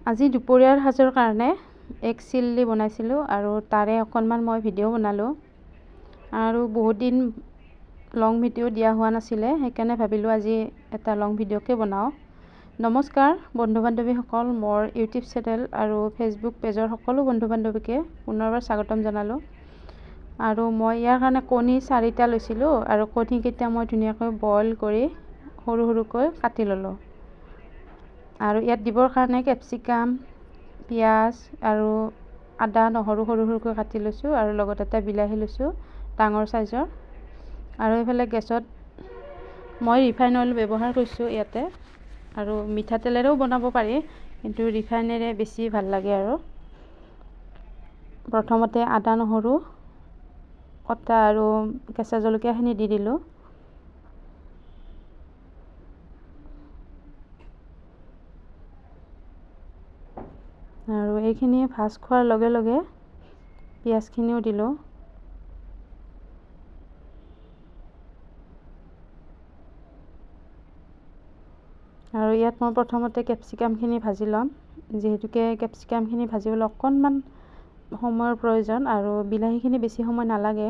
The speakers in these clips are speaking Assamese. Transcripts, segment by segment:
আজি দুপৰীয়াৰ সাজৰ কাৰণে এগ চিলি বনাইছিলোঁ আৰু তাৰে অকণমান মই ভিডিঅ' বনালোঁ আৰু বহুত দিন লং ভিডিঅ' দিয়া হোৱা নাছিলে, সেইকাৰণে ভাবিলোঁ আজি এটা লং ভিডিঅ'কে বনাওঁ। নমস্কাৰ বন্ধু বান্ধৱীসকল, মোৰ ইউটিউব চেনেল আৰু ফেচবুক পেজৰ সকলো বন্ধু বান্ধৱীকে পুনৰবাৰ স্বাগতম জনালোঁ। আৰু মই ইয়াৰ কাৰণে কণী 4টা লৈছিলোঁ আৰু কণীকেইটা মই ধুনীয়াকৈ বইল কৰি সৰু সৰুকৈ কাটি ল'লোঁ। আৰু ইয়াত দিবৰ কাৰণে কেপচিকাম, পিঁয়াজ আৰু আদা নহৰু সৰু সৰুকৈ কাটি লৈছোঁ আৰু লগত এটা বিলাহী লৈছোঁ ডাঙৰ চাইজৰ। আৰু এইফালে গেছত মই ৰিফাইন অইল ব্যৱহাৰ কৰিছোঁ ইয়াতে, আৰু মিঠাতেলেৰেও বনাব পাৰি, কিন্তু ৰিফাইনেৰে বেছি ভাল লাগে। আৰু প্ৰথমতে আদা নহৰু কটা আৰু কেঁচা জলকীয়াখিনি দি দিলোঁ। আৰু এইখিনি ভাজ খোৱাৰ লগে লগে পিঁয়াজখিনিও দিলোঁ। আৰু ইয়াত মই প্ৰথমতে কেপচিকামখিনি ভাজি ল'ম, যিহেতুকে কেপচিকামখিনি ভাজিবলৈ অকণমান সময়ৰ প্ৰয়োজন আৰু বিলাহীখিনি বেছি সময় নালাগে,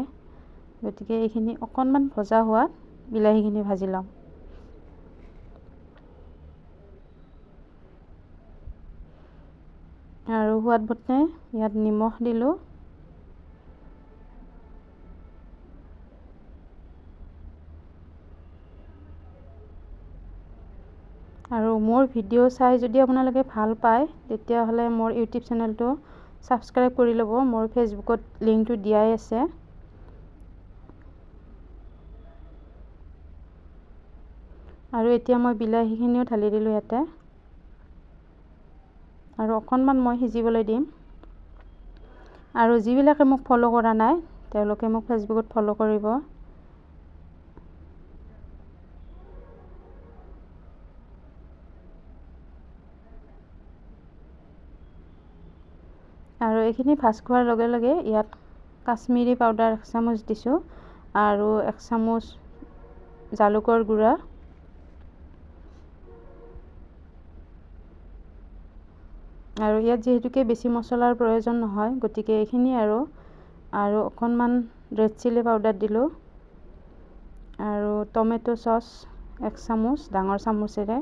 গতিকে এইখিনি অকণমান ভজা হোৱাত বিলাহীখিনি ভাজি ল'ম। আৰু সোৱাদ মতে ইয়াত নিমখ দিলোঁ। আৰু মোৰ ভিডিঅ' চাই যদি আপোনালোকে ভাল পায়, তেতিয়াহ'লে মোৰ ইউটিউব চেনেলটো ছাবস্ক্ৰাইব কৰি ল'ব। মোৰ ফেচবুকত লিংকটো দিয়াই আছে। আৰু এতিয়া মই বিলাহীখিনিও ঢালি দিলোঁ ইয়াতে, আৰু অকণমান মই সিজিবলৈ দিম। আৰু যিবিলাকে মোক ফ'ল' কৰা নাই, তেওঁলোকে মোক ফেচবুকত ফ'ল' কৰিব। আৰু এইখিনি ভাজ খোৱাৰ লগে লগে ইয়াত কাশ্মীৰী পাউডাৰ 1 চামুচ দিছোঁ আৰু 1 চামুচ জালুকৰ গুড়া। আৰু ইয়াত যিহেতুকে বেছি মছলাৰ প্ৰয়োজন নহয়, গতিকে এইখিনি আৰু অকণমান ৰেড চিলি পাউডাৰ দিলোঁ। আৰু টমেটো চচ 1 চামুচ ডাঙৰ চামুচেৰে,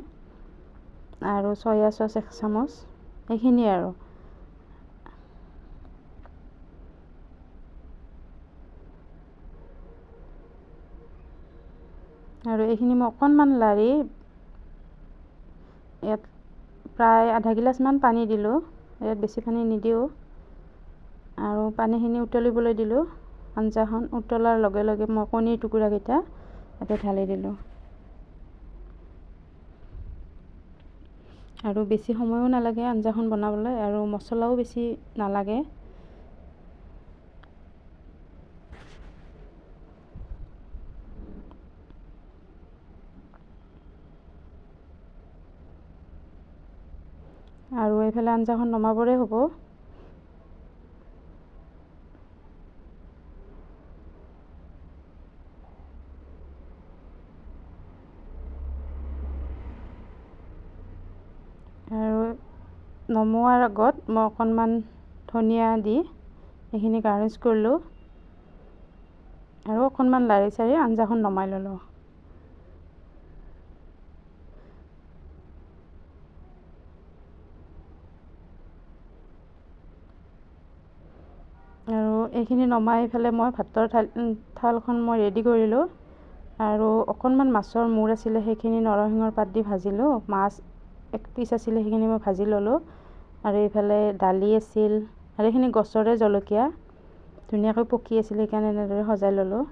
আৰু চয়া চচ 1 চামুচ, এইখিনিয়ে আৰু এইখিনি মই অকণমান লাৰি ইয়াত প্ৰায় আধা গিলাচমান পানী দিলোঁ, ইয়াত বেছি পানী নিদিওঁ। আৰু পানীখিনি উতলিবলৈ দিলোঁ। আঞ্জাখন উতলাৰ লগে লগে মই কণীৰ টুকুৰাকেইটা ইয়াতে ঢালি দিলোঁ। আৰু বেছি সময়ো নালাগে আঞ্জাখন বনাবলৈ, আৰু মছলাও বেছি নালাগে। আৰু এইফালে আঞ্জাখন নমাবৰে হ'ব। আৰু নমোৱাৰ আগত মই অকণমান ধনিয়া দি এইখিনি গাৰ্নিছ কৰিলোঁ, আৰু অকণমান লাৰি চাৰি আঞ্জাখন নমাই ল'লোঁ। আৰু এইখিনি নমাই পেলাই মই ভাতৰ থালখন মই ৰেডি কৰিলোঁ। আৰু অকণমান মাছৰ মূৰ আছিলে, সেইখিনি নৰসিংহৰ পাত দি ভাজিলোঁ। মাছ 1 পিচ আছিলে, সেইখিনি মই ভাজি ল'লোঁ। আৰু এইফালে দালি আছিল, আৰু এইখিনি গছৰে জলকীয়া ধুনীয়াকৈ পকি আছিলে, সেইকাৰণে এনেদৰে সজাই ল'লোঁ।